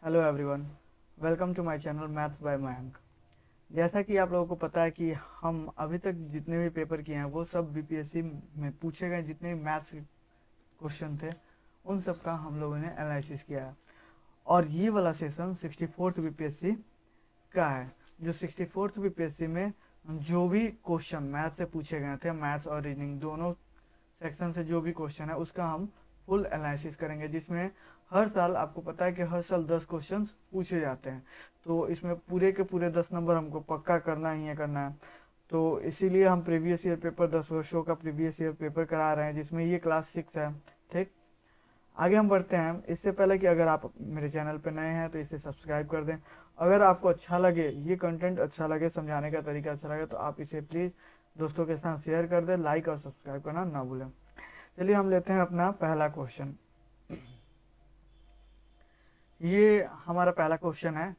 Hello everyone, welcome to my channel maths by Mayank. जैसा कि आप लोगों को पता है कि हम अभी तक जितने भी पेपर किए हैं वो सब बीपीएससी में पूछे गए जितने भी मैथ्स के क्वेश्चन थे उन सब का हम लोगों ने एनालिसिस किया है। और ये वाला सेशन 64th बीपीएससी का है, जो 64th बीपीएससी में जो भी क्वेश्चन मैथ्स से पूछे गए थे, मैथ्स और रीजनिंग दोनों सेक्शन से जो भी क्वेश्चन है उसका हम फुल एनालिसिस करेंगे, जिसमें हर साल आपको पता है कि हर साल 10 क्वेश्चंस पूछे जाते हैं। तो इसमें पूरे के पूरे 10 नंबर हमको पक्का करना ही है करना है। तो इसीलिए हम प्रीवियस ईयर पेपर 10 वर्षों का प्रीवियस ईयर पेपर करा रहे हैं, जिसमें ये क्लास 6 है। ठीक, आगे हम बढ़ते हैं। इससे पहले कि अगर आप मेरे चैनल पर नए हैं तो इसे सब्सक्राइब कर दें। अगर आपको अच्छा लगे, ये कंटेंट अच्छा लगे, समझाने का तरीका अच्छा लगे, तो आप इसे प्लीज़ दोस्तों के साथ शेयर कर दें, लाइक और सब्सक्राइब करना ना भूलें। चलिए हम लेते हैं अपना पहला क्वेश्चन। ये हमारा पहला क्वेश्चन है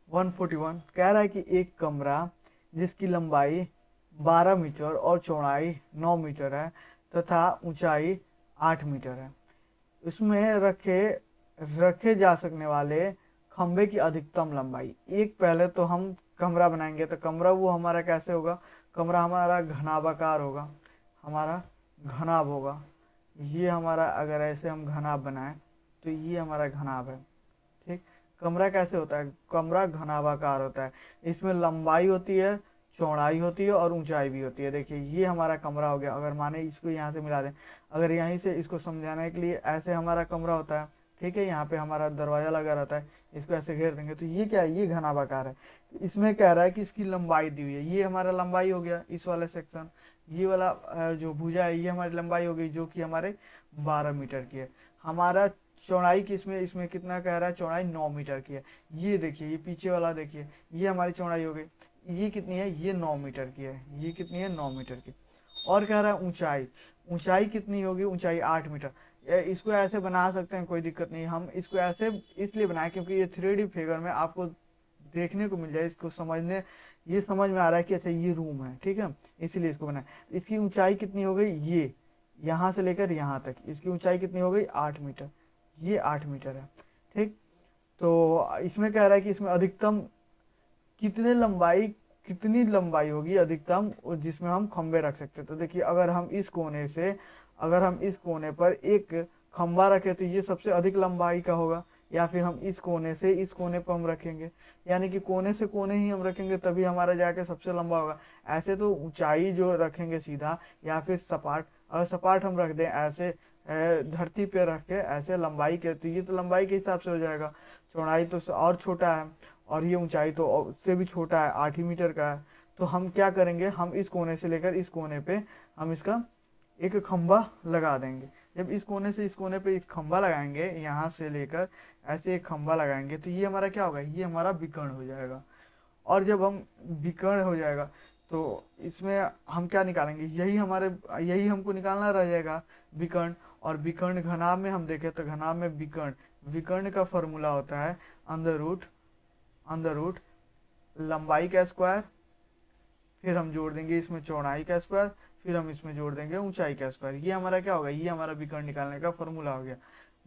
141। कह रहा है कि एक कमरा जिसकी लंबाई 12 मीटर और चौड़ाई 9 मीटर है तथा ऊंचाई 8 मीटर है, इसमें रखे जा सकने वाले खंबे की अधिकतम लंबाई। एक पहले तो हम कमरा बनाएंगे तो कमरा वो हमारा कैसे होगा, कमरा हमारा घनाभाकार होगा, हमारा घनाभ होगा। ये हमारा अगर ऐसे हम घनाभ बनाएं तो ये हमारा घनाभ है। ठीक, कमरा कैसे होता है, कमरा घनाभाकार होता है, इसमें लंबाई होती है, चौड़ाई होती है और ऊंचाई भी होती है। देखिए ये हमारा कमरा हो गया। अगर माने इसको यहाँ से मिला दें, अगर यहीं से इसको समझाने के लिए ऐसे हमारा कमरा होता है, ठीक है, यहाँ पे हमारा दरवाजा लगा रहता है, इसको ऐसे घेर देंगे तो ये क्या है, ये घनाभाकार है। तो इसमें कह रहा है कि इसकी लंबाई दी हुई है, ये हमारा लंबाई हो गया इस वाले सेक्शन। ये वाला जो भुजा है ये हमारी लंबाई हो गई, जो कि हमारे 12 मीटर की है। हमारा चौड़ाई की इसमें कितना कह रहा है, चौड़ाई 9 मीटर की है। ये देखिए, ये पीछे वाला देखिए, ये हमारी चौड़ाई हो गई। ये कितनी है, ये 9 मीटर की है। ये कितनी है, 9 मीटर की। और कह रहा है ऊंचाई, ऊंचाई कितनी होगी, ऊंचाई 8 मीटर। इसको ऐसे बना सकते हैं, कोई दिक्कत नहीं। हम इसको ऐसे इसलिए बनाए क्योंकि ये 3D फिगर में आपको देखने को मिल जाए, इसको समझने, ये समझ में आ रहा है कि अच्छा ये रूम है, ठीक है, इसीलिए इसको बनाए। इसकी ऊंचाई कितनी हो गई, ये यहाँ से लेकर यहाँ तक इसकी ऊंचाई कितनी हो गई, 8 मीटर। ये 8 मीटर है। ठीक, तो इसमें कह रहा है कि इसमें अधिकतम कितनी लंबाई होगी अधिकतम जिसमें हम खंबे रख सकते हैं। तो देखिए, अगर हम इस कोने पर एक खंबा रखें तो ये सबसे अधिक लंबाई का होगा, या फिर हम इस कोने से इस कोने पर हम रखेंगे, यानी कि कोने से कोने ही हम रखेंगे तभी हमारा जाके सबसे लंबा होगा। ऐसे तो ऊंचाई जो रखेंगे सीधा या फिर सपाट, अगर सपाट हम रख दें ऐसे धरती पे रख के ऐसे लंबाई के, तो ये तो लंबाई के हिसाब से हो जाएगा। चौड़ाई तो और छोटा है और ये ऊंचाई तो उससे भी छोटा है, 8 ही मीटर का है। तो हम क्या करेंगे, हम इस कोने से लेकर इस कोने पे हम इसका एक खंबा लगा देंगे। जब इस कोने से इस कोने पे एक खंबा लगाएंगे, यहाँ से लेकर ऐसे एक खंबा लगाएंगे, तो ये हमारा क्या होगा, ये हमारा विकर्ण हो जाएगा। और जब हम विकर्ण हो जाएगा तो इसमें हम क्या निकालेंगे, यही हमको निकालना रह जाएगा, विकर्ण। और विकर्ण घनाभ में हम देखें तो घनाभ में विकर्ण का फॉर्मूला होता है अंडर रूट लंबाई का स्क्वायर, फिर हम जोड़ देंगे इसमें चौड़ाई का स्क्वायर, फिर हम इसमें जोड़ देंगे ऊंचाई का स्क्वायर। ये हमारा क्या होगा, ये हमारा विकर्ण निकालने का फॉर्मूला हो गया,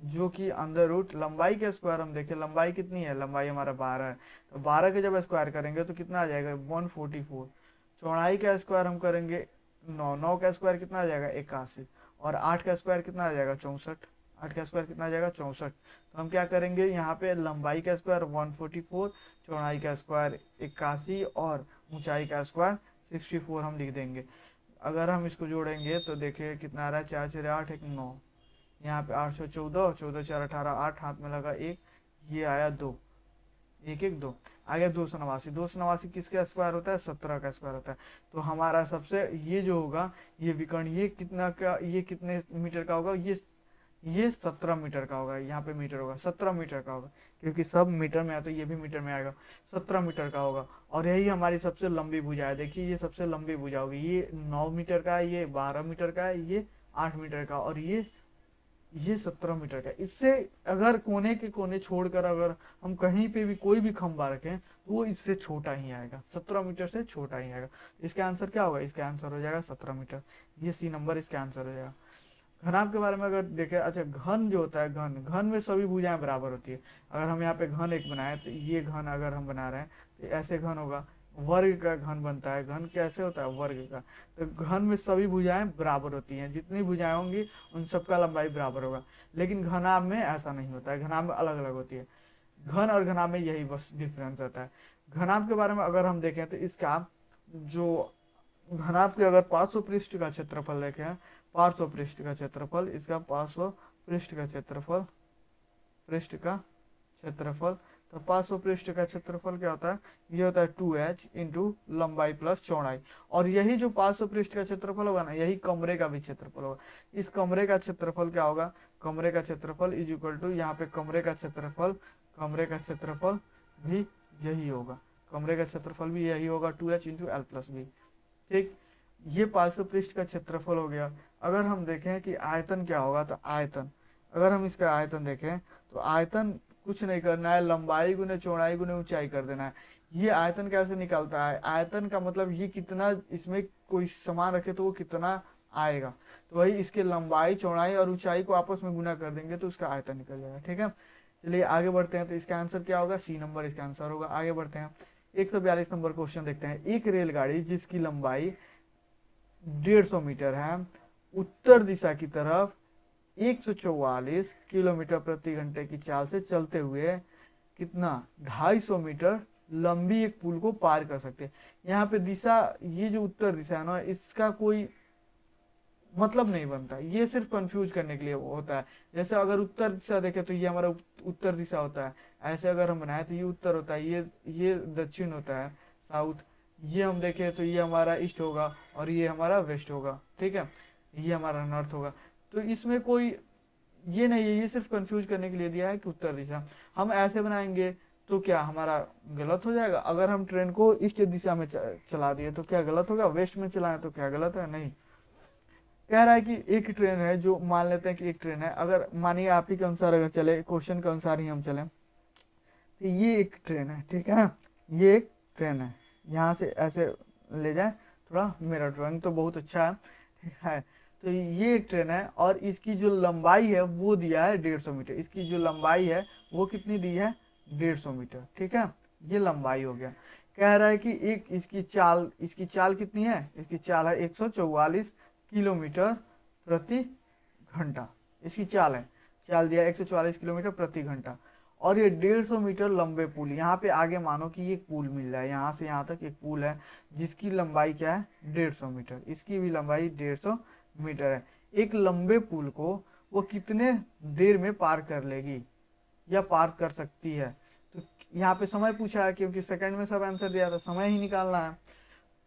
जो कि अंडर रूट लंबाई का स्क्वायर। हम देखें लंबाई कितनी है, लंबाई हमारा 12 है, तो 12 के जब स्क्वायर करेंगे तो कितना आ जाएगा, 144। चौड़ाई का स्क्वायर हम करेंगे 9 का स्क्वायर कितना आ जाएगा, 81। और 8 का स्क्वायर कितना आ जाएगा, 64। 8 का स्क्वायर कितना आ जाएगा, 64। तो हम क्या करेंगे, यहाँ पे लंबाई का स्क्वायर 144, चौड़ाई का स्क्वायर 81 और ऊंचाई का स्क्वायर 64 हम लिख देंगे। अगर हम इसको जोड़ेंगे तो देखिए कितना आ रहा है, 4 4 8 1 9, यहाँ पे 814, 14 4 18, 8 हाथ में लगा 1, ये आया 2, 1 1 2 आ गया 289। 289 किसका स्क्वायर होता है, 17 का स्क्वायर होता है। तो हमारा सबसे ये जो होगा, ये विकर्ण, ये कितने मीटर का होगा, ये 17 मीटर का होगा। यहाँ पे मीटर होगा, 17 मीटर का होगा, क्योंकि सब मीटर में आया तो ये भी मीटर में आएगा, 17 मीटर का होगा। और यही हमारी सबसे लंबी भुजा है। देखिए ये सबसे लंबी भुजा होगी, ये 9 मीटर का है, ये 12 मीटर का है, ये 8 मीटर का, और ये 17 मीटर का। इससे अगर कोने के कोने छोड़कर अगर हम कहीं पे भी कोई भी खंबा रखें तो वो इससे छोटा ही आएगा, 17 मीटर से छोटा ही आएगा। इसका आंसर क्या होगा, इसका आंसर हो जाएगा 17 मीटर। ये सी नंबर इसका आंसर हो जाएगा। घनाभ के बारे में अगर देखें, अच्छा घन जो होता है, घन घन में सभी भुजाएं बराबर होती है। अगर हम यहाँ पे घन एक बनाए तो ये घन अगर हम बना रहे हैं तो ऐसे घन होगा, वर्ग का घन बनता है। घन कैसे होता है? वर्ग का। तो घन में सभी भुजाएं बराबर होती हैं, जितनी भुजाएं होंगी उन सबका लंबाई बराबर होगा। लेकिन घनाभ में ऐसा नहीं होता है, घनाभ में अलग अलग होती है। घन और घनाभ में यही बस डिफरेंस होता है। घनाभ के बारे में अगर हम देखें तो इसका जो घनाभ के अगर 500 पृष्ठ का क्षेत्रफल देखें, 500 पृष्ठ का क्षेत्रफल, इसका 500 पृष्ठ का क्षेत्रफल, पृष्ठ का क्षेत्रफल, तो 500 पृष्ठ का क्षेत्रफल क्या होता है? ये होता है 2h इंटू लंबाई प्लस चौड़ाई। और यही जो 500 पृष्ठ का क्षेत्रफल होगा ना, यही कमरे का भी क्षेत्रफल होगा। इस कमरे का क्षेत्रफल क्या होगा? कमरे का क्षेत्रफल इज इक्वल टू, यहाँ पे कमरे का क्षेत्रफल भी यही होगा, कमरे का क्षेत्रफल भी यही होगा 2h into L plus B. ठीक, ये 500 पृष्ठ का क्षेत्रफल हो गया। अगर हम देखें कि आयतन क्या होगा, तो आयतन, अगर हम इसका आयतन देखें तो आयतन कुछ नहीं करना है, लंबाई गुने चौड़ाई गुने ऊंचाई कर देना है। ये आयतन कैसे निकलता है? आयतन का मतलब ये कितना, इसमें कोई सामान रखे तो वो कितना आएगा, तो वही इसके लंबाई चौड़ाई और ऊंचाई को आपस में गुना कर देंगे तो उसका आयतन निकल जाएगा। ठीक है, चलिए आगे बढ़ते हैं। तो इसका आंसर क्या होगा? सी नंबर इसका आंसर होगा। आगे बढ़ते हैं, 142 नंबर क्वेश्चन देखते हैं। एक रेलगाड़ी जिसकी लंबाई 150 मीटर है, उत्तर दिशा की तरफ 144 किलोमीटर प्रति घंटे की चाल से चलते हुए कितना 250 मीटर लंबी एक पुल को पार कर सकते हैं। यहाँ पे दिशा, ये जो उत्तर दिशा है ना, इसका कोई मतलब नहीं बनता, ये सिर्फ कंफ्यूज करने के लिए होता है। जैसे अगर उत्तर दिशा देखे तो ये हमारा उत्तर दिशा होता है, ऐसे अगर हम बनाए तो ये उत्तर होता है, ये दक्षिण होता है, साउथ। ये हम देखें तो ये हमारा ईस्ट होगा और ये हमारा वेस्ट होगा। ठीक है, ये हमारा नॉर्थ होगा। तो इसमें कोई ये नहीं है, ये सिर्फ कंफ्यूज करने के लिए दिया है कि उत्तर दिशा। हम ऐसे बनाएंगे तो क्या हमारा गलत हो जाएगा? अगर हम ट्रेन को ईस्ट दिशा में चला दिए तो क्या गलत होगा? वेस्ट में चलाएं तो क्या गलत है? नहीं। कह रहा है कि एक ट्रेन है, जो मान लेते हैं कि एक ट्रेन है, अगर मानिए आप ही के अनुसार अगर चले, क्वेश्चन के अनुसार ही हम चले, तो ये एक ट्रेन है। ठीक है, ये एक ट्रेन है, यहाँ से ऐसे ले जाए, थोड़ा मेरा ड्राइंग तो बहुत अच्छा है। ठीक है, तो ये एक ट्रेन है और इसकी जो लंबाई है वो दिया है 150 मीटर। इसकी जो लंबाई है वो कितनी दी है? 150 मीटर। ठीक है, ये लंबाई हो गया। कह रहा है कि एक इसकी चाल कितनी है? इसकी चाल है 144 किलोमीटर प्रति घंटा, इसकी चाल है। चाल दिया 144 किलोमीटर प्रति घंटा। और ये 150 मीटर लंबे पुल, यहाँ पे आगे मानो कि ये पुल मिल रहा है, यहाँ से यहाँ तक एक पुल है जिसकी लंबाई क्या है? 150 मीटर। इसकी भी लंबाई 150 मीटर है। एक लंबे पुल को वो कितने देर में पार कर लेगी या पार कर सकती है? तो यहाँ पे समय पूछा है, क्योंकि सेकंड में सब आंसर दिया था, समय ही निकालना है।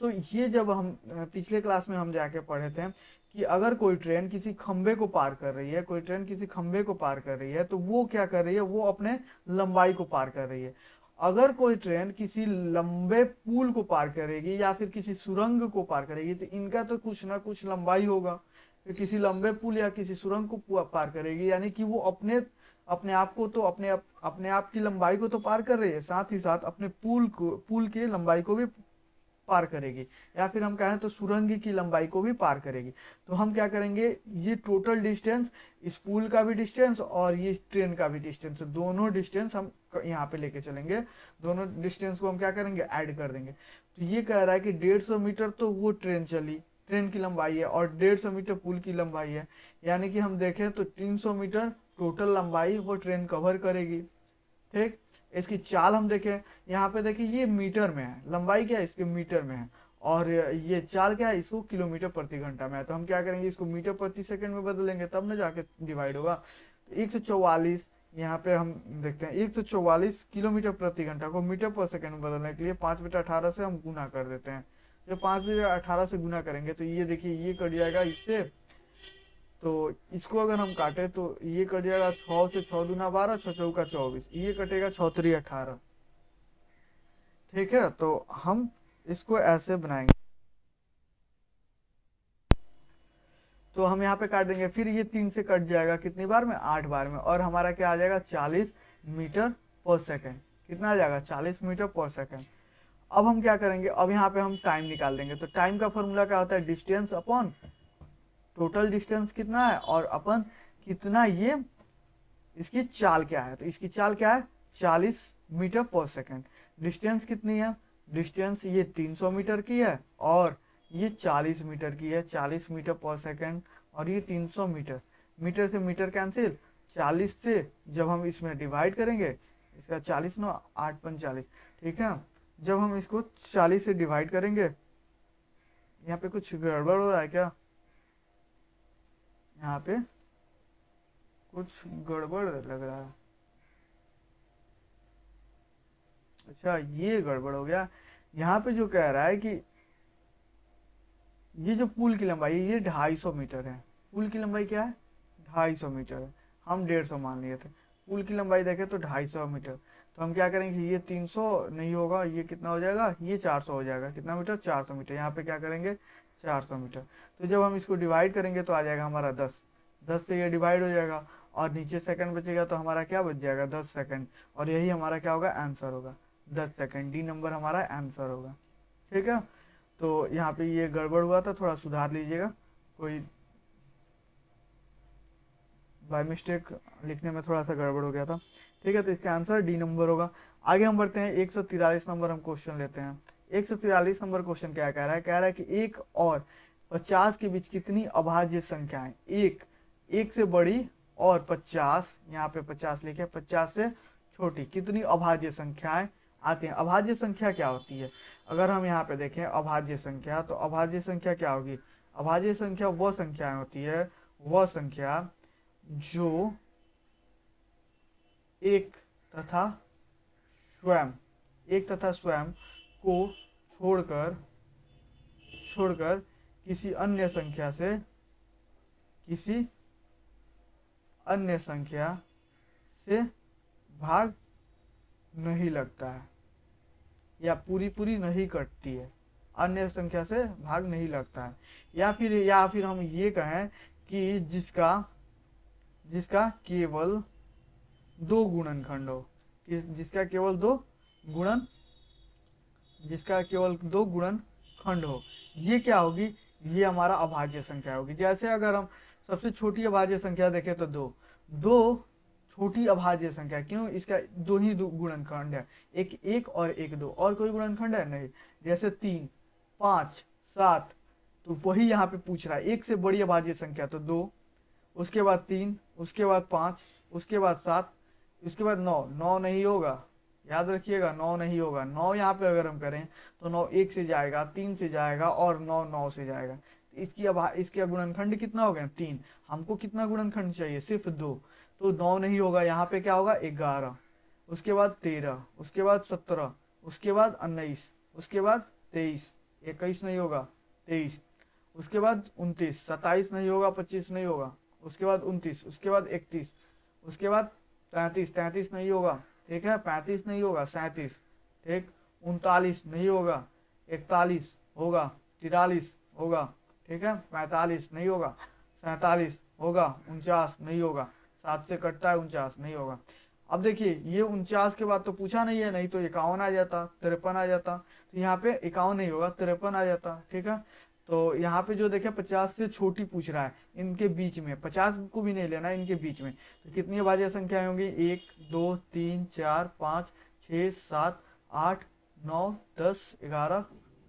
तो ये जब हम पिछले क्लास में हम जाके पढ़े थे कि अगर कोई ट्रेन किसी खंबे को पार कर रही है, कोई ट्रेन किसी खंबे को पार कर रही है, तो वो क्या कर रही है? वो अपने लंबाई को पार कर रही है। अगर कोई ट्रेन किसी लंबे पुल को पार करेगी या फिर किसी सुरंग को पार करेगी, तो इनका तो कुछ ना कुछ लंबाई होगा। तो किसी लंबे पुल या किसी सुरंग को पार करेगी, यानी कि वो अपने आप को तो अपने आप की लंबाई को तो पार कर रही है, साथ ही साथ अपने पुल की लंबाई को भी पार करेगी, या फिर हम कहें तो सुरंग की लंबाई को भी पार करेगी। तो हम क्या करेंगे? ये टोटल डिस्टेंस, इस पुल का भी डिस्टेंस और ये ट्रेन का भी डिस्टेंस, दोनों डिस्टेंस हम यहाँ पे लेके चलेंगे। दोनों डिस्टेंस को हम क्या करेंगे? ऐड कर देंगे। तो ये कह रहा है कि 150 मीटर तो वो ट्रेन चली, ट्रेन की लंबाई है, और 150 मीटर पुल की लंबाई है, यानी कि हम देखें तो 300 मीटर टोटल लंबाई वो ट्रेन कवर करेगी। ठीक, इसकी चाल हम देखें, यहाँ पे देखिए ये मीटर में है, लंबाई क्या है इसके? मीटर में है, और ये चाल क्या है? इसको किलोमीटर प्रति घंटा में है। तो हम क्या करेंगे? इसको मीटर प्रति सेकंड में बदलेंगे, तब ना जाके डिवाइड होगा। तो 144, यहाँ पे हम देखते हैं 144 किलोमीटर प्रति घंटा को मीटर पर सेकंड में बदलने के लिए 5/18 से हम गुना कर देते हैं। जब 5/18 से गुना करेंगे तो ये देखिए ये कट जाएगा इससे, तो इसको अगर हम काटे तो ये कट जाएगा 6 से 6 दूना 12, 6 चौका 24, ये कटेगा 6 3 18। ठीक है, तो हम इसको ऐसे बनाएंगे, तो हम यहाँ पे काट देंगे, फिर ये 3 से कट जाएगा कितनी बार में? 8 बार में, और हमारा क्या आ जाएगा? 40 मीटर पर सेकेंड। कितना आ जाएगा? 40 मीटर पर सेकेंड। अब हम क्या करेंगे? अब यहाँ पे हम टाइम निकाल देंगे। तो टाइम का फॉर्मूला क्या होता है? डिस्टेंस अपॉन टोटल डिस्टेंस कितना है और अपन कितना ये इसकी चाल क्या है। तो इसकी चाल क्या है 40 मीटर पर सेकंड। डिस्टेंस कितनी है, डिस्टेंस ये 300 मीटर की है और ये 40 मीटर की है, 40 मीटर पर सेकंड और ये 300 मीटर। मीटर से मीटर कैंसिल, 40 से जब हम इसमें डिवाइड करेंगे, इसका 40 नो 8 5 40, ठीक है। जब हम इसको 40 से डिवाइड करेंगे, यहाँ पे कुछ गड़बड़ हो रहा है क्या, यहाँ पे कुछ गड़बड़ लग रहा है। अच्छा ये गड़बड़ हो गया। यहाँ पे जो कह रहा है कि ये जो पुल की लंबाई है ये 250 मीटर है। पुल की लंबाई क्या है 250 मीटर है, हम 150 मान लिए थे। पुल की लंबाई देखें तो 250 मीटर। तो हम क्या करेंगे, ये 300 नहीं होगा, ये कितना हो जाएगा, ये 400 हो जाएगा। कितना मीटर 400 मीटर। यहाँ पे क्या करेंगे 400 मीटर। तो जब हम इसको डिवाइड करेंगे तो आ जाएगा हमारा 10 से ये डिवाइड हो जाएगा और नीचे सेकंड बचेगा तो हमारा क्या बच जाएगा 10 सेकंड। और यही हमारा क्या होगा आंसर होगा 10 सेकंड। डी नंबर हमारा आंसर होगा, ठीक है। तो यहाँ पे ये गड़बड़ हुआ था, थोड़ा सुधार लीजिएगा, कोई बाय मिस्टेक लिखने में थोड़ा सा गड़बड़ हो गया था, ठीक है। तो इसका आंसर डी नंबर होगा। आगे हम बढ़ते हैं 143 नंबर हम क्वेश्चन लेते हैं। 143 नंबर क्वेश्चन क्या कह रहा है कि 1 और 50 के बीच कितनी अभाज्य संख्याएं, एक से बड़ी और 50, यहाँ पे 50 लिखे, 50 से छोटी कितनी अभाज्य संख्याएं आती हैं। अभाज्य संख्या क्या होती है, अगर हम यहाँ पे देखें अभाज्य संख्या, तो अभाज्य संख्या क्या होगी, अभाज्य संख्या वह संख्याएं होती है, वह संख्या जो एक तथा स्वयं को छोड़कर किसी अन्य संख्या से भाग नहीं लगता है या पूरी नहीं कटती है, अन्य संख्या से भाग नहीं लगता है। या फिर हम ये कहें कि जिसका केवल 2 गुणनखंड हो, जिसका केवल दो गुणनखंड हो, ये क्या होगी, ये हमारा अभाज्य संख्या होगी। जैसे अगर हम सबसे छोटी अभाज्य संख्या देखें तो 2 छोटी अभाज्य संख्या, क्यों, इसका 2 ही गुणनखंड है, एक और एक 2, और कोई गुणनखंड है नहीं। जैसे 3 5 7, तो वही यहाँ पे पूछ रहा है, एक से बड़ी अभाज्य संख्या तो 2, उसके बाद 3, उसके बाद 5, उसके बाद 7, उसके बाद 9 नहीं होगा, याद रखिएगा 9 नहीं होगा। 9 यहाँ पे अगर हम करें तो 9 1 से जाएगा, 3 से जाएगा और 9 से जाएगा। इसके गुणनखंड कितना हो गया 3, हमको कितना गुणनखंड चाहिए सिर्फ 2, तो 9 नहीं होगा। यहाँ पे क्या होगा 11, उसके बाद 13, उसके बाद 17, उसके बाद 19, उसके बाद 23, 21 नहीं होगा 23, उसके बाद 29, 27 नहीं होगा, 25 नहीं होगा, उसके बाद 29, उसके बाद 31, उसके बाद 33 नहीं होगा, ठीक है, 35 नहीं होगा, 37, ठीक, 39 नहीं होगा, 41 होगा, 43 होगा, ठीक है, 45 नहीं होगा, 47 होगा, 49 नहीं होगा, 7 से कटता है 49 नहीं होगा। अब देखिए ये 49 के बाद तो पूछा नहीं है, नहीं तो 51 आ जाता, 53 आ जाता, तो यहाँ पे 51 नहीं होगा, 53 आ जाता, ठीक है। तो यहाँ पे जो देखे 50 से छोटी पूछ रहा है, इनके बीच में 50 को भी नहीं लेना है, इनके बीच में तो कितनी अभाज्य संख्याएं होंगी, 1 2 3 4 5 6 7 8 9 10 11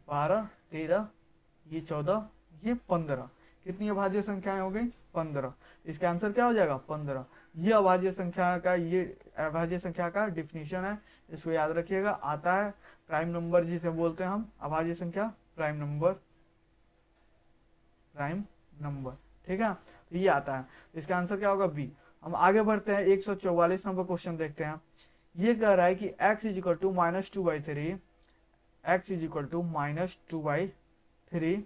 12 13, ये 14, ये 15, कितनी अभाज्य संख्याएं हो गई 15। इसका आंसर क्या हो जाएगा 15। ये अभाज्य संख्या का डिफिनीशन है, इसको याद रखिएगा। आता है प्राइम नंबर जिसे बोलते हैं हम, अभाज्य संख्या प्राइम नंबर, ठीक है, तो ये आता है। इसका आंसर क्या होगा बी। हम आगे बढ़ते हैं 144 नंबर क्वेश्चन देखते हैं। ये कह रहा है कि x इज इक्वल टू -2/3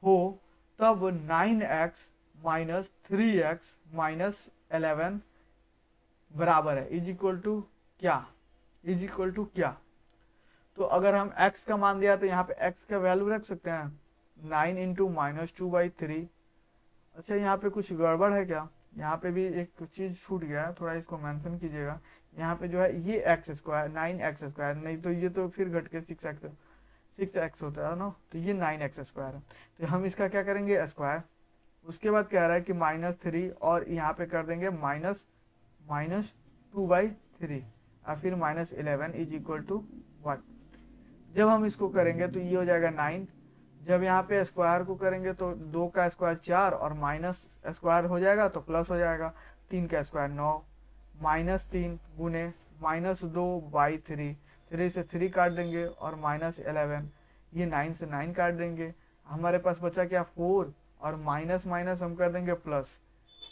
हो तब 9x माइनस 3x माइनस 11 बराबर है, इज इक्वल टू क्या। तो अगर हम x का मान दिया तो यहाँ पे x का वैल्यू रख सकते हैं 9 इंटू -2/3। अच्छा यहाँ पे कुछ गड़बड़ है क्या, यहाँ पे भी एक चीज छूट गया है, थोड़ा इसको मेंशन कीजिएगा। यहाँ पे जो है ये x² 9x², नहीं तो ये तो फिर घट के 6x होता है ना, तो ये 9x² है। तो हम इसका क्या करेंगे स्क्वायर, उसके बाद कह रहा है कि -3 और यहाँ पे कर देंगे -2/3 या फिर -11 इज इक्वल टू 1। जब हम इसको करेंगे तो ये हो जाएगा 9। जब यहाँ पे स्क्वायर को करेंगे तो 2 का स्क्वायर 4 और माइनस स्क्वायर हो जाएगा तो प्लस हो जाएगा, 3 का स्क्वायर 9, -3 गुने -2/3, 3 से 3 काट देंगे और -11, ये 9 से 9 काट देंगे, हमारे पास बचा क्या 4 और माइनस माइनस हम कर देंगे प्लस,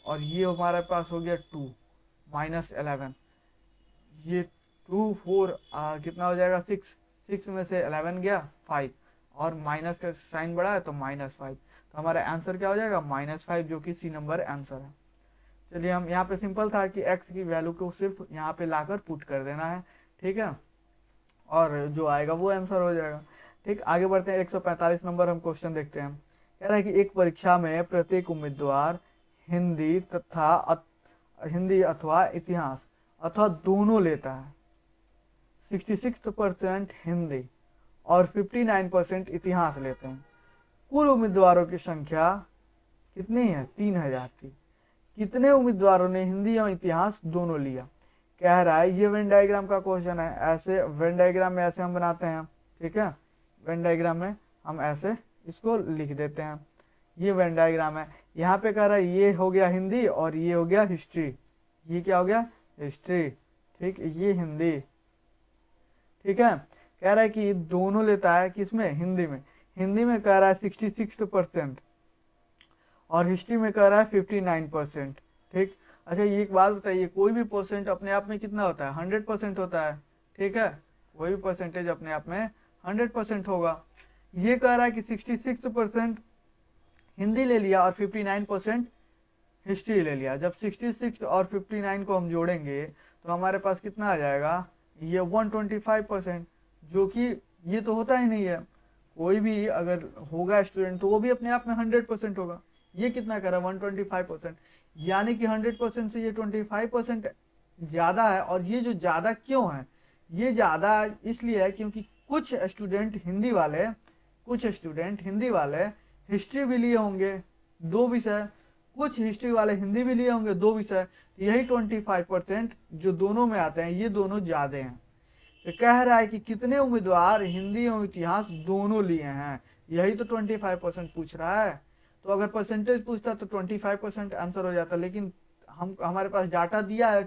और ये हमारे पास हो गया 2 -11, ये 2 4 कितना हो जाएगा 6, 6 में से 11 गया 5 और माइनस का साइन बढ़ा है तो -5, तो हमारा आंसर क्या हो जाएगा -5, जो कि सी नंबर आंसर है। चलिए हम यहाँ पे सिंपल था कि x की वैल्यू को सिर्फ यहाँ पे लाकर पुट कर देना है, ठीक है, और जो आएगा वो आंसर हो जाएगा। ठीक, आगे बढ़ते हैं। 145 नंबर हम क्वेश्चन देखते हैं। कह रहा है कि एक परीक्षा में प्रत्येक उम्मीदवार हिंदी अथवा इतिहास अथवा दोनों लेता है। 66% हिंदी और 59% इतिहास लेते हैं। कुल उम्मीदवारों की संख्या कितनी है? 3000 थी। कितने उम्मीदवारों ने हिंदी और इतिहास दोनों लिया? कह रहा है, ये वेन डायग्राम का क्वेश्चन है। ऐसे वेन डायग्राम में ऐसे हम बनाते हैं, ठीक है, वेन डायग्राम में हम ऐसे इसको लिख देते हैं। ये वेन डायग्राम है। यहाँ पे कह रहा है ये हो गया हिंदी और ये हो गया हिस्ट्री। ये क्या हो गया? हिस्ट्री। ठीक, ये हिंदी, ठीक है। कह रहा है कि दोनों लेता है, किसमें? हिंदी में। हिंदी में कह रहा है 66% और हिस्ट्री में कह रहा है 59%। ठीक, अच्छा ये एक बात बताइए, कोई भी परसेंट अपने आप में कितना होता है? 100% होता है, ठीक है। कोई भी परसेंटेज अपने आप में 100% होगा। ये कह रहा है कि 66% हिंदी ले लिया और 59% हिस्ट्री ले लिया। जब 66 और 59 को हम जोड़ेंगे तो हमारे पास कितना आ जाएगा? ये 125%, जो कि ये तो होता ही नहीं है। कोई भी अगर होगा स्टूडेंट तो वो भी अपने आप में 100% होगा। ये कितना करा? 125%, यानी कि 100% से ये 25% ज़्यादा है। और ये जो ज़्यादा क्यों है? ये ज़्यादा इसलिए है क्योंकि कुछ स्टूडेंट हिंदी वाले हिस्ट्री भी लिए होंगे 2 विषय, कुछ हिस्ट्री वाले हिंदी भी लिए होंगे 2 विषय। यही 25% जो दोनों में आते हैं, ये दोनों ज़्यादा हैं। तो कह रहा है कि कितने उम्मीदवार हिंदी और इतिहास दोनों लिए हैं, यही तो 25% पूछ रहा है। तो अगर परसेंटेज पूछता तो 25% आंसर हो जाता, लेकिन हमारे पास डाटा दिया है।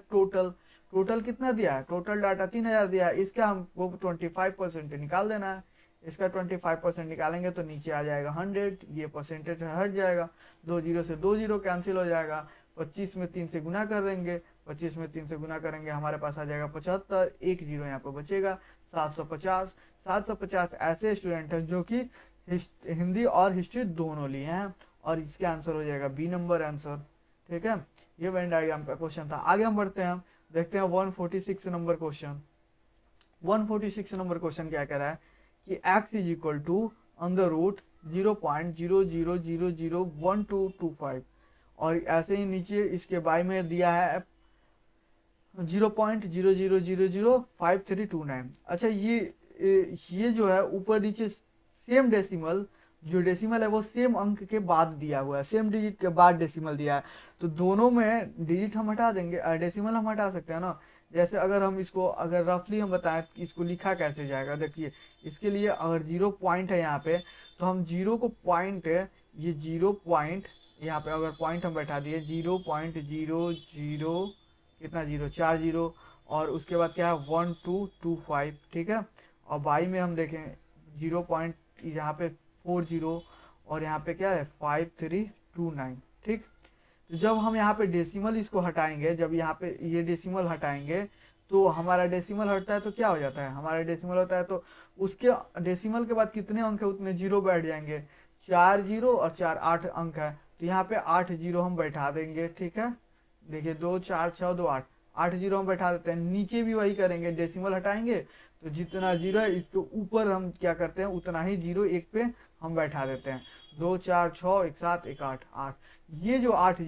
टोटल कितना दिया है? टोटल डाटा 3000 दिया है। इसका हमको 25% निकाल देना है। इसका 25% निकालेंगे तो नीचे आ जाएगा 100, ये परसेंटेज हट जाएगा, 2 0 से 2 0 कैंसिल हो जाएगा। 25 में 3 से गुना कर देंगे, 25 में 3 से गुना करेंगे, हमारे पास आ जाएगा 75, 1 0 यहाँ पर बचेगा, 750। 750 ऐसे स्टूडेंट हैं जो कि हिंदी और हिस्ट्री दोनों लिए हैं, और इसका आंसर हो जाएगा बी नंबर आंसर। ठीक है, ये वेन डायग्राम का क्वेश्चन था। आगे हम बढ़ते हैं, देखते हैं 146 नंबर क्वेश्चन। 146 नंबर क्वेश्चन क्या कह रहा है कि x इज इक्वल टू √0.00001225, और ऐसे ही नीचे इसके बाई में दिया है 0.00005329। अच्छा, ये जो है ऊपर नीचे सेम डेसिमल, जो डेसिमल है वो सेम अंक के बाद दिया हुआ है, सेम डिजिट के बाद डेसिमल दिया है। तो दोनों में डिजिट हम हटा देंगे, डेसिमल हम हटा सकते हैं ना। जैसे अगर हम इसको, अगर रफली हम बताएं कि इसको लिखा कैसे जाएगा, देखिए इसके लिए अगर 0 पॉइंट है यहाँ पे, तो हम 0 को पॉइंट, ये 0 पॉइंट यहाँ पे अगर पॉइंट हम बैठा दिए 0.00 कितना 0 4 0, और उसके बाद क्या है 1225, ठीक है। और बाई में हम देखें 0 पॉइंट यहाँ पे 40 और यहाँ पे क्या है 5329, ठीक। तो जब हम यहाँ पे डेसिमल इसको हटाएंगे, जब यहाँ पे ये डेसिमल हटाएंगे तो हमारा डेसिमल हटता है तो क्या हो जाता है? हमारा डेसिमल होता है तो उसके डेसिमल के बाद कितने अंक है उतने 0 बैठ जाएंगे, 4 0 और 4 8 अंक है, तो यहाँ पे 8 0 हम बैठा देंगे, ठीक है। देखिए 2 4 6 2 8, 8 0 हम बैठा देते हैं। नीचे भी वही करेंगे, डेसिमल हटाएंगे तो जितना 0 है इसके ऊपर हम क्या करते हैं उतना ही 0 1 पे हम बैठा देते हैं। 2 4 6 1 7 1 8 8, ये जो 8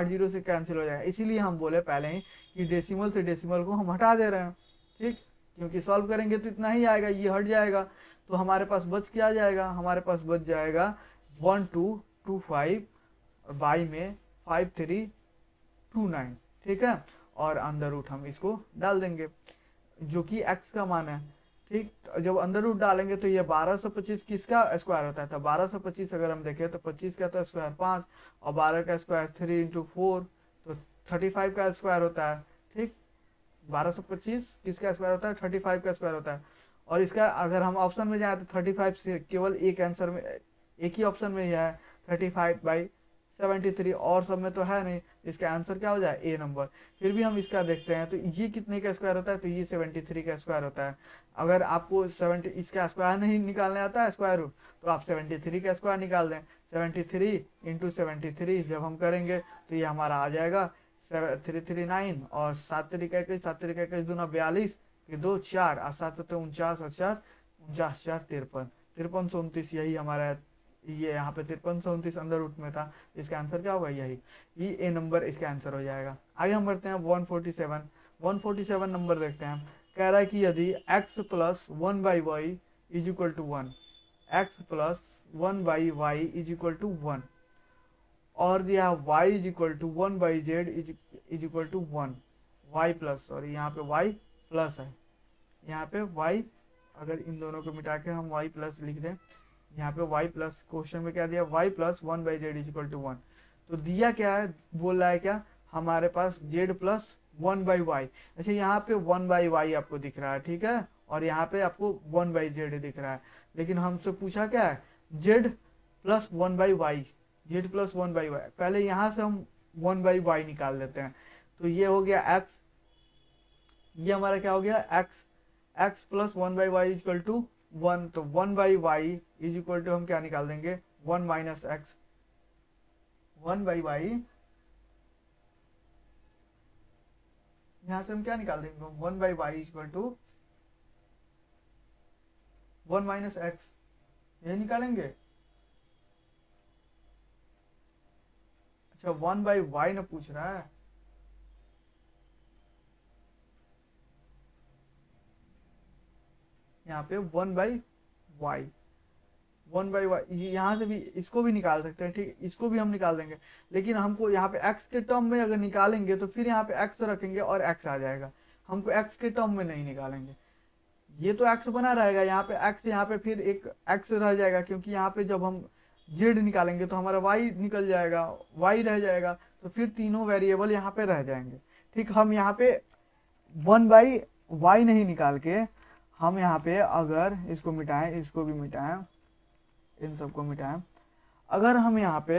0 से कैंसिल हो जाएगा। इसीलिए हम बोले पहले ही कि डेसिमल से डेसिमल को हम हटा दे रहे हैं, ठीक, क्योंकि सॉल्व करेंगे तो इतना ही आएगा, ये हट जाएगा। तो हमारे पास बच क्या जाएगा? हमारे पास बच जाएगा 1225 और बाई में 5329, ठीक है। और अंडर रूट हम इसको डाल देंगे जो कि x का मान है, ठीक। तो जब अंदर रूट डालेंगे तो ये 1225 किसका स्क्वायर होता है, तो 1225 अगर हम देखें तो 25 का तो स्क्वायर 5 और 12 का स्क्वायर 3 इंटू 4 तो 35 का स्क्वायर होता है, ठीक। 1225 किसका स्क्वायर होता है, 35 का स्क्वायर होता है। और इसका अगर हम ऑप्शन में जाए तो 35 से केवल एक आंसर में, एक ही ऑप्शन में ही है 35/73, और सब में तो है नहीं। इसका आंसर क्या हो जाए, ए नंबर। फिर भी हम इसका देखते हैं तो ये कितने का स्क्वायर होता है, तो ये 73 का स्क्वायर होता है। अगर आपको 70 इसका स्क्वायर नहीं निकालने आता है स्क्वायर रूट, तो आप 73 का स्क्वायर निकाल दें। 73 इंटू 73 जब हम करेंगे तो ये हमारा आ जाएगा 339 और 7 तरीका 21, 7 तरीका 21 दूना 42 के 2 4 और 7 तो 49 और 4 49 4 53 5329, यही हमारा ये यहाँ पे 5329 अंदर रूट में था। इसका आंसर क्या होगा, यही ये ए नंबर इसका आंसर हो जाएगा। आगे हम बढ़ते हैं 147 नंबर देखते हैं। कह रहा है कि यदि x plus 1/y is equal to 1, x plus 1/y is equal to 1, और दिया y is equal to 1/z is equal to 1, y plus, sorry यहाँ पे y प्लस है, यहाँ पे y, अगर इन दोनों को मिटा के हम y प्लस लिख दें, यहाँ पे y प्लस, क्वेश्चन में क्या दिया, y plus 1/z is equal to 1। तो दिया क्या है, बोल रहा है क्या, हमारे पास z प्लस 1/y। अच्छा यहाँ पे 1/y आपको दिख रहा है, ठीक है, और यहाँ पे आपको 1/z दिख रहा है, लेकिन हमसे पूछा क्या है, z plus 1/y, z plus 1/y। पहले यहाँ से हम 1/y निकाल लेते हैं, तो ये हो गया x, ये हमारा क्या हो गया x plus 1/y is equal to 1, तो 1/y इज इक्वल टू हम क्या निकाल देंगे, 1 माइनस एक्स, 1/y यहां से हम क्या निकाल देंगे, 1/y is equal to 1 minus x, ये निकालेंगे। अच्छा 1/y ना पूछ रहा है, यहाँ पे 1/y, 1/y, यहाँ से भी इसको भी निकाल सकते हैं, ठीक, इसको भी हम निकाल देंगे। लेकिन हमको यहाँ पे x के टर्म में अगर निकालेंगे तो फिर यहाँ पे x रखेंगे और x आ जाएगा, हमको x के टर्म में नहीं निकालेंगे। ये तो x बना रहेगा, यहाँ पे x, यहाँ पे फिर एक x रह जाएगा, क्योंकि यहाँ पे जब हम z निकालेंगे तो हमारा y निकल जाएगा, y रह जाएगा, तो फिर तीनों वेरिएबल यहाँ पे रह जाएंगे, ठीक। हम यहाँ पे 1/y नहीं निकाल के हम यहाँ पे अगर इसको मिटाएं, इसको भी मिटाएं, इन सबको मिटाएं, अगर हम यहाँ पे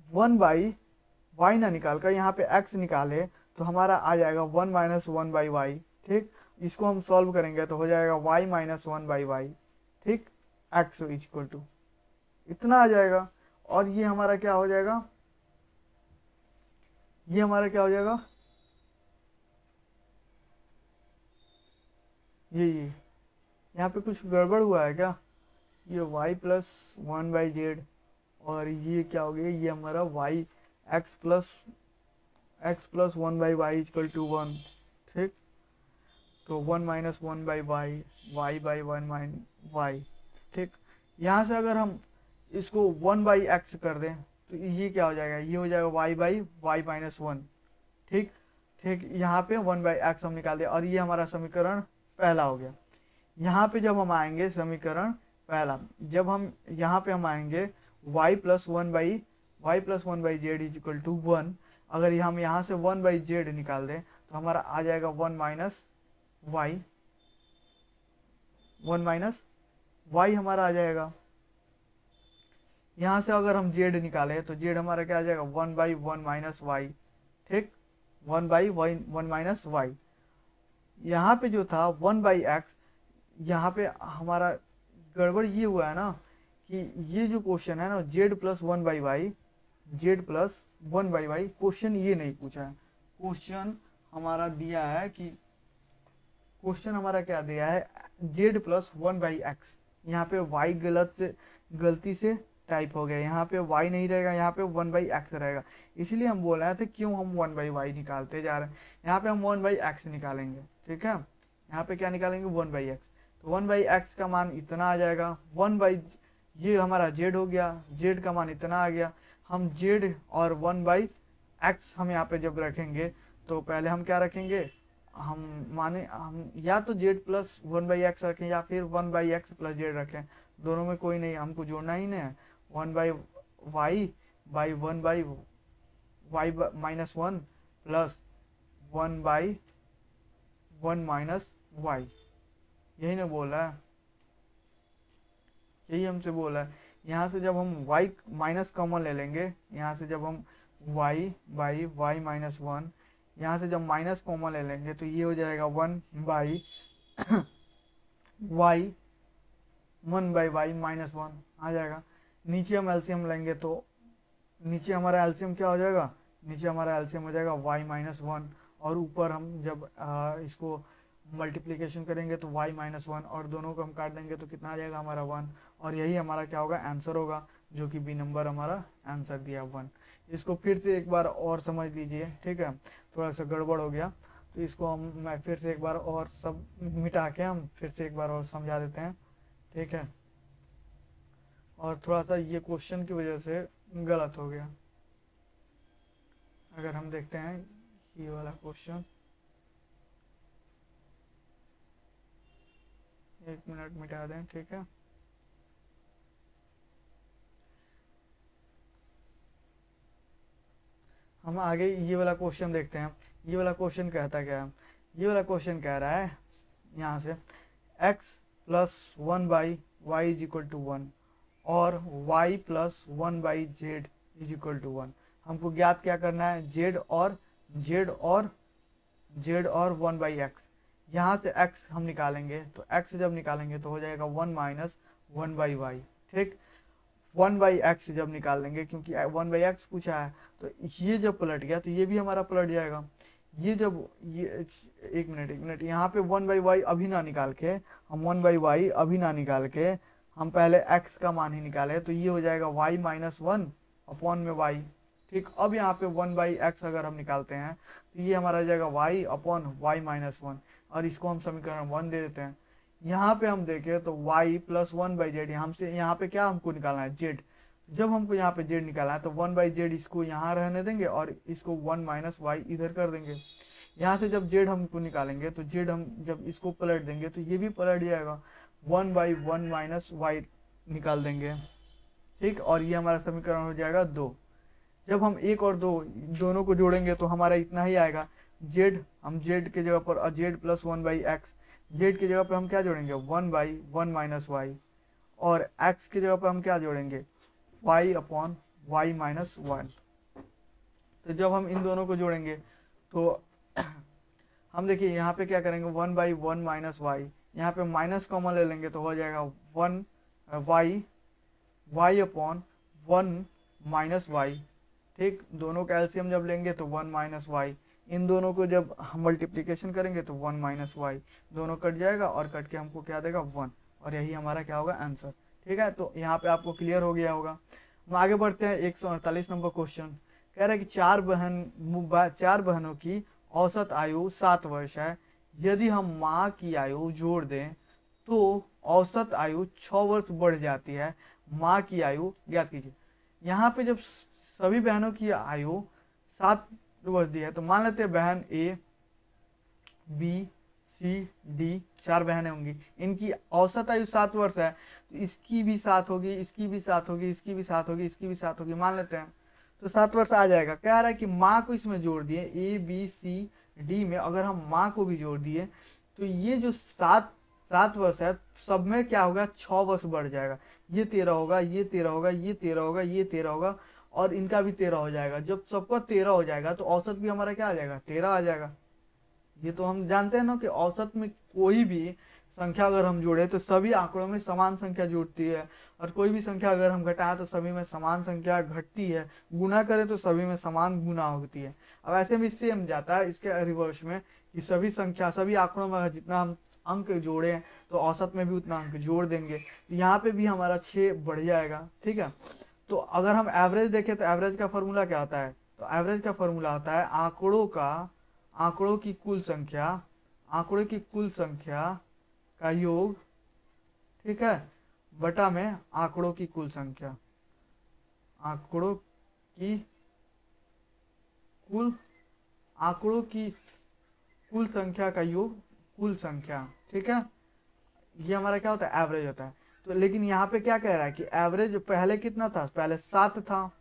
1/y ना निकाल कर यहाँ पे x निकाले तो हमारा आ जाएगा 1 माइनस 1/y, ठीक। इसको हम सॉल्व करेंगे तो हो जाएगा y माइनस 1/y, ठीक, x इज इक्वल टू इतना आ जाएगा। और ये हमारा क्या हो जाएगा, ये हमारा क्या हो जाएगा, ये यहाँ पे कुछ गड़बड़ हुआ है क्या, ये y प्लस 1/z और ये क्या हो गया, ये हमारा y x plus 1/y equal to 1, ठीक। तो 1 minus 1/y, y/1 minus y, ठीक। यहाँ से अगर हम इसको 1/x कर दें तो ये क्या हो जाएगा, ये हो जाएगा y/y माइनस 1, ठीक, ठीक। यहाँ पे 1/x हम निकाल दें और ये हमारा समीकरण पहला हो गया। यहाँ पे जब हम आएंगे समीकरण पहला, जब हम यहाँ पे हम आएंगे y plus 1/z is equal to 1, अगर हम यहाँ से 1/z निकाल दें तो हमारा आ जाएगा 1 माइनस y हमारा आ जाएगा। यहाँ से अगर हम z निकालें तो z हमारा क्या आ जाएगा, 1/1 माइनस y, ठीक, 1/1 माइनस y। यहाँ पे जो था 1/x, यहाँ पे हमारा गड़बड़ ये हुआ है ना कि ये जो क्वेश्चन है ना z प्लस 1/y, क्वेश्चन ये नहीं पूछा है, क्वेश्चन हमारा दिया है कि क्वेश्चन हमारा क्या दिया है, z प्लस 1/x। यहाँ पे y गलती से टाइप हो गया, यहाँ पे y नहीं रहेगा, यहाँ पे 1/x रहेगा, इसलिए हम बोल रहे थे क्यों हम 1/y निकालते जा रहे हैं। यहाँ पे हम 1/x निकालेंगे, ठीक है, यहाँ पे क्या निकालेंगे, 1/x। तो 1/x का मान इतना आ जाएगा, ये हमारा z हो गया, z का मान इतना आ गया। हम z और 1/x हम यहाँ पे जब रखेंगे तो पहले हम क्या रखेंगे, हम या तो z प्लस 1/x रखें या फिर 1/x प्लस z रखें, दोनों में कोई नहीं, हमको जोड़ना ही नहीं है। 1/y by 1/y minus 1 plus 1/1 minus y, यही ना बोला है, यही हमसे बोला है। यहाँ से जब हम y माइनस कॉमन ले लेंगे, यहाँ से जब हम y बाई y माइनस 1, यहाँ से जब माइनस कॉमन ले लेंगे तो ये हो जाएगा 1/y 1/y माइनस 1 आ जाएगा। नीचे हम एलसीएम लेंगे तो नीचे हमारा एलसीएम क्या हो जाएगा, नीचे हमारा एलसीएम हो जाएगा y माइनस 1, और ऊपर हम जब इसको मल्टीप्लिकेशन करेंगे तो y माइनस 1, और दोनों को हम काट देंगे तो कितना आ जाएगा हमारा 1, और यही हमारा क्या होगा, आंसर होगा, जो कि बी नंबर हमारा आंसर दिया 1। इसको फिर से एक बार और समझ लीजिए, ठीक है, थोड़ा सा गड़बड़ हो गया तो इसको मैं फिर से एक बार और सब मिटा के हम फिर से एक बार और समझा देते हैं, ठीक है। और थोड़ा सा ये क्वेश्चन की वजह से गलत हो गया। अगर हम देखते हैं ये वाला क्वेश्चन, 1 मिनट मिटा दें, ठीक है। हम आगे ये वाला क्वेश्चन देखते हैं। ये वाला क्वेश्चन कहता क्या है, ये वाला क्वेश्चन कह रहा है यहाँ से x plus 1/y is equal to 1 और y plus 1/z is equal to 1। हमको ज्ञात क्या करना है, z और 1/x। यहाँ से x हम निकालेंगे तो x जब निकालेंगे तो हो जाएगा 1 माइनस 1/y, ठीक। 1/x जब निकालेंगे, क्योंकि 1/x पूछा है, तो ये जब पलट गया तो ये भी हमारा पलट जाएगा। ये जब ये एक मिनट यहाँ पे 1/y अभी ना निकाल के, हम 1/y अभी ना निकाल के हम पहले x का मान ही निकाले, तो ये हो जाएगा y माइनस 1 अपॉन में y, ठीक। अब यहाँ पे 1/x अगर हम निकालते हैं तो ये हमारा हो जाएगा y अपॉन y माइनस 1, और इसको हम समीकरण 1 दे देते हैं। यहाँ पे हम देखें तो y प्लस 1/z, यहाँ पे क्या हमको निकालना है, z। जब हमको यहाँ पे z निकालना है तो 1/z इसको यहाँ रहने देंगे और इसको 1 माइनस y इधर कर देंगे। यहाँ से जब z हमको निकालेंगे तो z हम जब इसको पलट देंगे तो ये भी पलट जाएगा, 1/1 माइनस y निकाल देंगे, ठीक। और ये हमारा समीकरण हो जाएगा 2। जब हम 1 और 2 दोनों को जोड़ेंगे तो हमारा इतना ही आएगा। z हम z के जगह पर z प्लस 1/x, z की जगह पे हम क्या जोड़ेंगे, 1/1 माइनस y, और x की जगह पे हम क्या जोड़ेंगे, y अपॉन y माइनस 1। तो जब हम इन दोनों को जोड़ेंगे तो हम देखिए यहाँ पे क्या करेंगे, 1/1 माइनस y, यहाँ पे माइनस कॉमन ले लेंगे तो हो जाएगा 1 y अपॉन 1 माइनस y, ठीक। दोनों का एलसीएम जब लेंगे तो 1 माइनस y, इन दोनों को जब मल्टीप्लिकेशन करेंगे तो 1 माइनस y, दोनों कट जाएगा और कट के हमको क्या देगा 1, और यही हमारा क्या होगा, आंसर, ठीक है। तो यहाँ पे आपको क्लियर हो गया होगा। हम आगे बढ़ते हैं 148 नंबर क्वेश्चन। कह रहा है कि चार बहनों की औसत आयु 7 वर्ष है। यदि हम माँ की आयु जोड़ दें तो औसत आयु 6 वर्ष बढ़ जाती है। माँ की आयु ज्ञात कीजिए। यहाँ पे जब सभी बहनों की आयु 7 वर्ष दी है तो मान लेते हैं बहन ए, बी, सी, डी, 4 बहनें होंगी, इनकी औसत आयु 7 वर्ष है, तो इसकी भी 7 होगी, इसकी भी 7 होगी, इसकी भी 7 होगी, इसकी भी 7 होगी, मान लेते हैं, तो 7 वर्ष आ जाएगा। कह रहा है कि माँ को इसमें जोड़ दिए, ए, बी, सी, डी में अगर हम माँ को भी जोड़ दिए तो ये जो 7 वर्ष है सब में क्या होगा, 6 वर्ष बढ़ जाएगा। ये 13 होगा, ये 13 होगा, ये 13 होगा, ये 13 होगा, और इनका भी 13 हो जाएगा। जब सबका 13 हो जाएगा तो औसत भी हमारा क्या आ जाएगा, 13 आ जाएगा। ये तो हम जानते हैं ना कि औसत में कोई भी संख्या अगर हम जोड़े तो सभी आंकड़ों में समान संख्या जुड़ती है, और कोई भी संख्या अगर हम घटाएं तो सभी में समान संख्या घटती है, गुना करें तो सभी में समान गुना होती है। अब ऐसे में सेम जाता है इसके रिवर्स में कि सभी संख्या सभी आंकड़ों में जितना हम अंक जोड़े तो औसत में भी उतना अंक जोड़ देंगे, तो यहाँ पे भी हमारा 6 बढ़ जाएगा, ठीक है। तो अगर हम एवरेज देखें तो एवरेज का फॉर्मूला क्या होता है, तो एवरेज का फॉर्मूला होता है आंकड़ों की कुल संख्या का योग, ठीक है, बटा में आंकड़ों की कुल संख्या, आंकड़ों कि कुल आंकड़ों की कुल संख्या का योग कुल संख्या, ठीक है, ये हमारा क्या होता है, एवरेज होता है। तो लेकिन यहाँ पे क्या कह रहा है कि एवरेज पहले कितना था, पहले 7 था,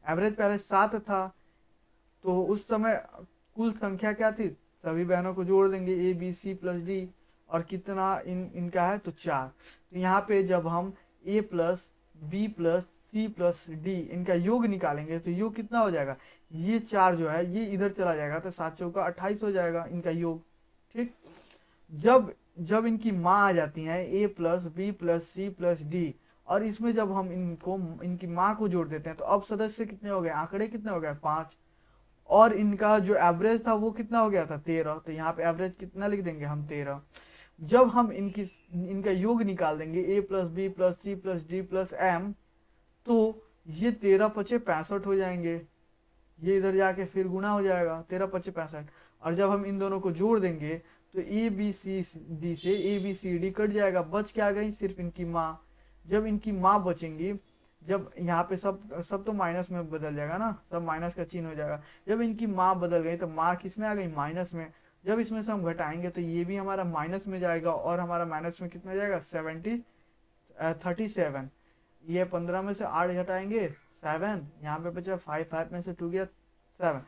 एवरेज पहले 7 था, तो उस समय कुल संख्या क्या थी, सभी बहनों को जोड़ देंगे A B C plus D, और कितना इनका है तो 4। तो यहाँ पे जब हम A plus B plus C plus D इनका योग निकालेंगे तो योग कितना हो जाएगा, ये 4 जो है ये इधर चला जाएगा तो 7 चौका 28 हो जाएगा इनका योग, ठीक। जब जब इनकी माँ आ जाती है A plus B plus C plus D, और इसमें जब हम इनकी माँ को जोड़ देते हैं तो अब सदस्य कितने हो गए, आंकड़े कितने हो गए 5, और इनका जो एवरेज था वो कितना हो गया था 13। तो यहाँ पे एवरेज कितना लिख देंगे हम 13। जब हम इनका योग निकाल देंगे A plus B plus C plus D plus M, तो ये 13 पचे 65 हो जाएंगे, ये इधर जाके फिर गुना हो जाएगा 13 पचे 65। और जब हम इन दोनों को जोड़ देंगे तो ए बी सी डी से A B C D cut जाएगा, बच क्या गई सिर्फ इनकी माँ। जब इनकी माँ बचेंगी, जब यहाँ पे सब तो माइनस में बदल जाएगा ना, सब माइनस का चिन्ह हो जाएगा। जब इनकी माँ बदल गई तो माँ किस में आ गई, माइनस में। जब इसमें से हम घटाएंगे तो ये भी हमारा माइनस में जाएगा, और हमारा माइनस में कितना जाएगा 37। ये 15 में से 8 घटाएंगे 7, यहाँ पे बचा 5 में से 2 गया 7,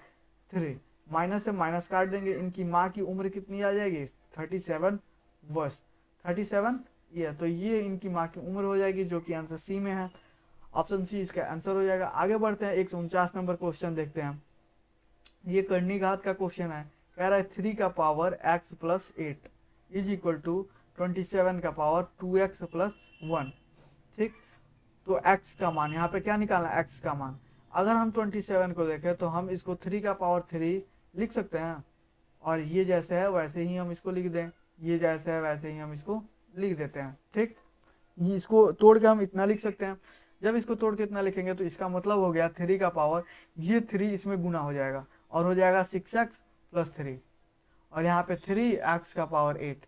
3, माइनस से माइनस काट देंगे, इनकी माँ की उम्र कितनी आ जाएगी 37 बस 37 ये, तो ये इनकी माँ की उम्र हो जाएगी, जो कि आंसर सी में है। ऑप्शन सी इसका आंसर हो जाएगा। आगे बढ़ते हैं, 149 नंबर क्वेश्चन देखते हैं। ये कर्णिघात का क्वेश्चन है, कह रहा है 3 का power x plus 8 is equal to 27 का पावर 2x प्लस 1, ठीक। तो x का मान यहाँ पे क्या निकालना है, x का मान। अगर हम 27 को देखें तो हम इसको 3 का पावर 3 लिख सकते हैं, और ये जैसे है वैसे ही हम इसको लिख दें, ये जैसे है वैसे ही हम इसको लिख देते हैं, ठीक। इसको तोड़ के हम इतना लिख सकते हैं। जब इसको तोड़ के इतना लिखेंगे तो इसका मतलब हो गया 3 का पावर, ये 3 इसमें गुना हो जाएगा और हो जाएगा 6x प्लस 3, और यहाँ पे 3x का पावर 8।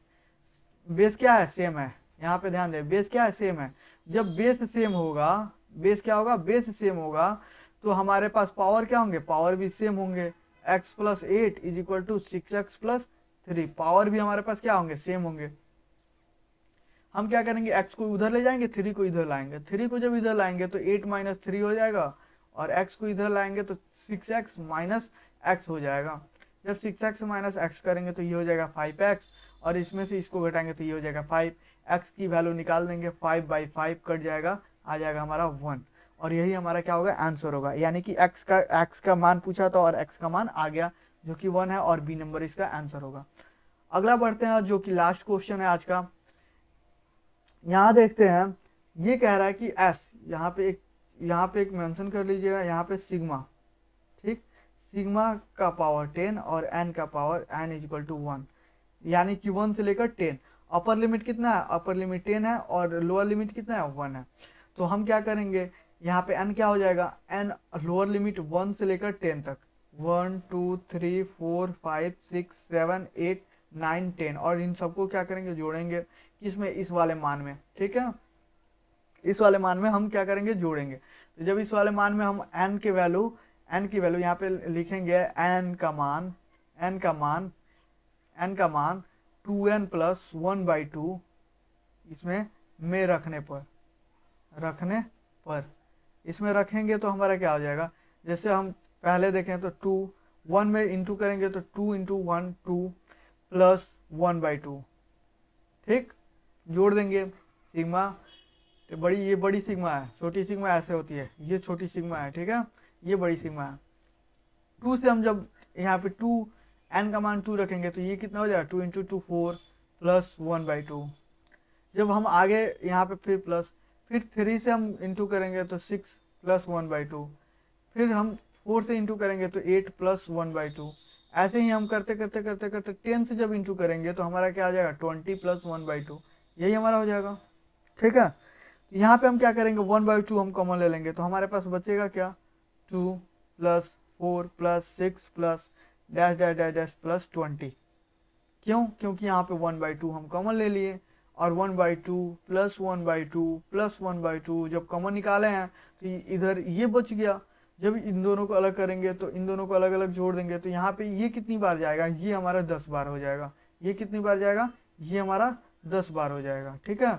बेस क्या है, सेम है, यहाँ पे ध्यान दें, बेस क्या है, सेम है। जब बेस सेम होगा, बेस क्या होगा, बेस सेम होगा, तो हमारे पास पावर क्या होंगे, पावर भी सेम होंगे। x plus 8 is equal to 6x plus 3, power भी हमारे पास क्या होंगे, सेम होंगे। हम क्या करेंगे, x को उधर ले जाएंगे, 3 को इधर लाएंगे। 3 को जब इधर लाएंगे तो 8 माइनस 3 हो जाएगा, और x को इधर लाएंगे तो 6x माइनस x हो जाएगा। जब 6x माइनस x करेंगे तो ये हो जाएगा 5x, और इसमें से इसको घटाएंगे तो ये हो जाएगा 5। x की वैल्यू निकाल देंगे, 5/5 कट जाएगा, आ जाएगा हमारा 1, और यही हमारा क्या होगा, आंसर होगा। यानी कि x का मान पूछा था और x का मान आ गया जो कि 1 है, और बी नंबर इसका आंसर होगा। अगला बढ़ते हैं, जो कि लास्ट क्वेश्चन है आज का। यहाँ देखते हैं, ये कह रहा है कि s, यहाँ पे एक मेंशन कर लीजिएगा, यहाँ पे सिग्मा, ठीक, सिग्मा का पावर 10 और n का power n is equal to 1, यानी कि 1 से लेकर 10। अपर लिमिट कितना है, अपर लिमिट 10 है, और लोअर लिमिट कितना है, 1 है। तो हम क्या करेंगे, यहाँ पे n क्या हो जाएगा, n लोअर लिमिट 1 से लेकर 10 तक, 1 2 3 4 5 6 7 8 9 10, और इन सबको क्या करेंगे, जोड़ेंगे किसमें, इस वाले मान में, ठीक है। इस वाले मान में हम क्या करेंगे, जोड़ेंगे। तो जब इस वाले मान में हम n की वैल्यू यहाँ पे लिखेंगे, n का मान 2n प्लस 1/2 इसमें रखने पर इसमें रखेंगे तो हमारा क्या हो जाएगा, जैसे हम पहले देखें तो 2 1 में इंटू करेंगे तो 2 इंटू 1 2 प्लस 1/2, ठीक, जोड़ देंगे। सिग्मा ये बड़ी सिग्मा है, छोटी सिग्मा ऐसे होती है, ये छोटी सिग्मा है, ठीक है, ये बड़ी सिग्मा है। 2 से हम जब यहाँ पे 2 n का मान 2 rखेंगे तो ये कितना हो जाएगा, 2 इंटू 2 4 प्लस 1/2। जब हम आगे यहाँ पे फिर 3 से हम इंटू करेंगे तो 6 प्लस 1/2, फिर हम 4 से इंटू करेंगे तो 8 प्लस 1/2। ऐसे ही हम करते 10 से जब इंटू करेंगे तो हमारा क्या आ जाएगा, 20 प्लस 1/2, यही हमारा हो जाएगा, ठीक है। तो यहाँ पे हम क्या करेंगे, 1/2 हम कॉमन ले लेंगे, तो हमारे पास बचेगा क्या, 2 plus 4 plus 6 plus dash dash dash dash plus 20। क्योंकि यहाँ पे 1/2 हम कॉमन ले लिए, और 1/2 प्लस 1/2 प्लस 1/2 जब कॉमन निकाले हैं तो इधर ये बच गया, जब इन दोनों को अलग करेंगे तो इन दोनों को अलग अलग जोड़ देंगे तो यहाँ पे ये कितनी बार जाएगा, ये हमारा 10 बार हो जाएगा। ये कितनी बार जाएगा, ये हमारा 10 बार हो जाएगा। ठीक है,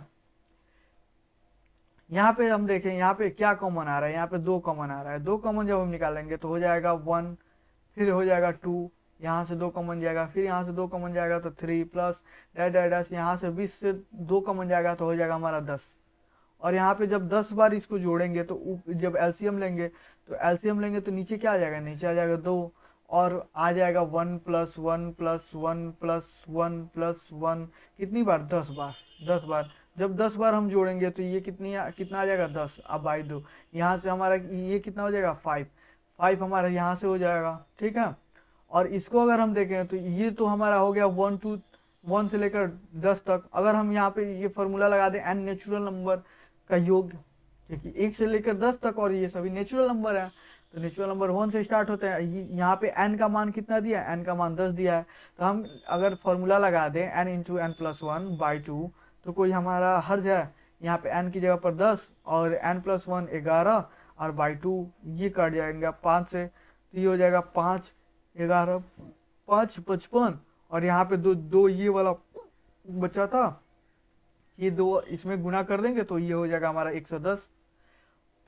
यहाँ पे हम देखें यहाँ पे क्या कॉमन आ रहा है, यहाँ पे 2 कॉमन आ रहा है। 2 कॉमन जब हम निकालेंगे तो हो जाएगा 1, फिर हो जाएगा 2, यहाँ से 2 कॉमन जाएगा, फिर यहाँ से 2 कॉमन जाएगा तो 3 प्लस डैश डैश डैश, यहाँ से 20 से 2 कॉमन जाएगा तो हो जाएगा हमारा 10। और यहाँ पे जब 10 बार इसको जोड़ेंगे तो जब एलसीएम लेंगे तो नीचे क्या आ जाएगा, नीचे आ जाएगा 2 और आ जाएगा 1 प्लस 1 प्लस 1 प्लस 1 प्लस 1, कितनी बार, 10 बार। 10 बार जब 10 बार हम जोड़ेंगे तो ये कितना आ जाएगा 10, अब बाई 2, यहाँ से हमारा ये कितना हो जाएगा 5 हमारा यहाँ से हो जाएगा। ठीक है, और इसको अगर हम देखें तो ये तो हमारा हो गया 1 से लेकर 10 तक। अगर हम यहाँ पे ये फॉर्मूला लगा दें n नेचुरल नंबर का योग, क्योंकि 1 से लेकर 10 तक और ये सभी नेचुरल नंबर है, तो नेचुरल नंबर 1 से स्टार्ट होते हैं। यहाँ पे n का मान कितना दिया है, n का मान 10 दिया है, तो हम अगर फॉर्मूला लगा दें n into n plus 1 by 2 तो कोई हमारा हर्ज है, यहाँ पे n की जगह पर 10 और n प्लस 1 11 और बाई 2 ये कट जाएगा 5 से, तो ये हो जाएगा 5 11 5 55 और यहाँ पे दो ये वाला बचा था, ये 2 इसमें गुना कर देंगे तो ये हो जाएगा हमारा 110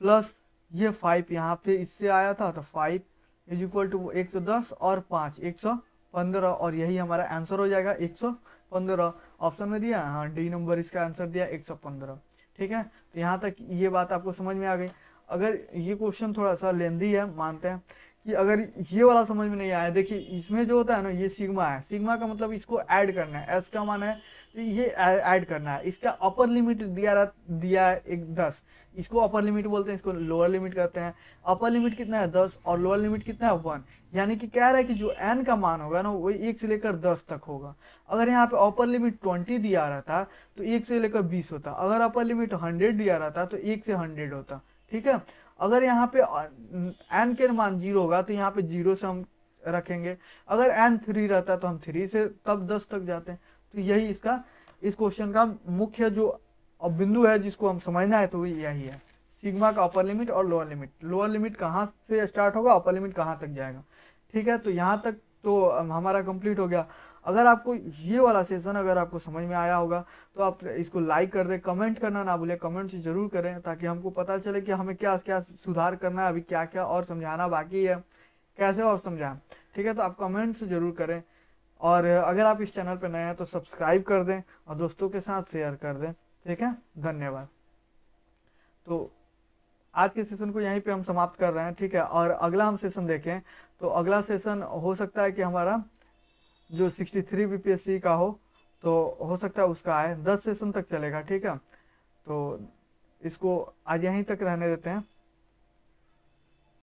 प्लस ये 5 यहाँ पे इससे आया था तो 5 इज इक्वल टू 110 और 5 115 और यही हमारा आंसर हो जाएगा 115। ऑप्शन में दिया, हाँ डी नंबर इसका आंसर दिया 115। ठीक है, तो यहाँ तक ये बात आपको समझ में आ गई। अगर ये क्वेश्चन थोड़ा सा लेंदी है मानते हैं कि अगर ये वाला समझ में नहीं आया, देखिए इसमें जो होता है ना ये सिग्मा है, सिग्मा का मतलब इसको ऐड करना है, एस का मान है तो ये ऐड करना है। इसका अपर लिमिट दिया है 10, इसको अपर लिमिट बोलते हैं, इसको लोअर लिमिट कहते हैं। अपर लिमिट कितना है 10 और लोअर लिमिट कितना है 1, यानी कि कह रहा है कि जो n का मान होगा ना वो 1 से लेकर 10 तक होगा। अगर यहाँ पे अपर लिमिट 20 दिया रहता तो 1 से लेकर 20 होता, अगर अपर लिमिट 100 दिया रहता तो 1 से 100 होता। ठीक है, अगर यहाँ पे n के मान 0 होगा तो यहाँ पे 0 से हम रखेंगे, अगर n 3 रहता तो हम 3 से तब 10 तक जाते हैं। तो यही इसका इस क्वेश्चन का मुख्य जो बिंदु है जिसको हम समझना है तो यही है, सिग्मा का अपर लिमिट और लोअर लिमिट। लोअर लिमिट कहाँ से स्टार्ट होगा, अपर लिमिट कहाँ तक जाएगा। ठीक है, तो यहाँ तक तो हमारा कंप्लीट हो गया। अगर आपको ये वाला सेशन अगर आपको समझ में आया होगा तो आप इसको लाइक कर दें, कमेंट करना ना भूलें, कमेंट से जरूर करें ताकि हमको पता चले कि हमें क्या क्या सुधार करना है, अभी क्या क्या और समझाना बाकी है, कैसे और समझाएं। ठीक है, तो आप कमेंट से जरूर करें और अगर आप इस चैनल पर नए हैं तो सब्सक्राइब कर दें और दोस्तों के साथ शेयर कर दें। ठीक है, धन्यवाद। तो आज के सेशन को यहीं पे हम समाप्त कर रहे हैं। ठीक है, और अगला हम सेशन देखें तो अगला सेशन हो सकता है कि हमारा जो 63 बीपीएससी का हो तो हो सकता है उसका आए, 10 सेशन तक चलेगा। ठीक है, तो इसको आज यहीं तक रहने देते हैं।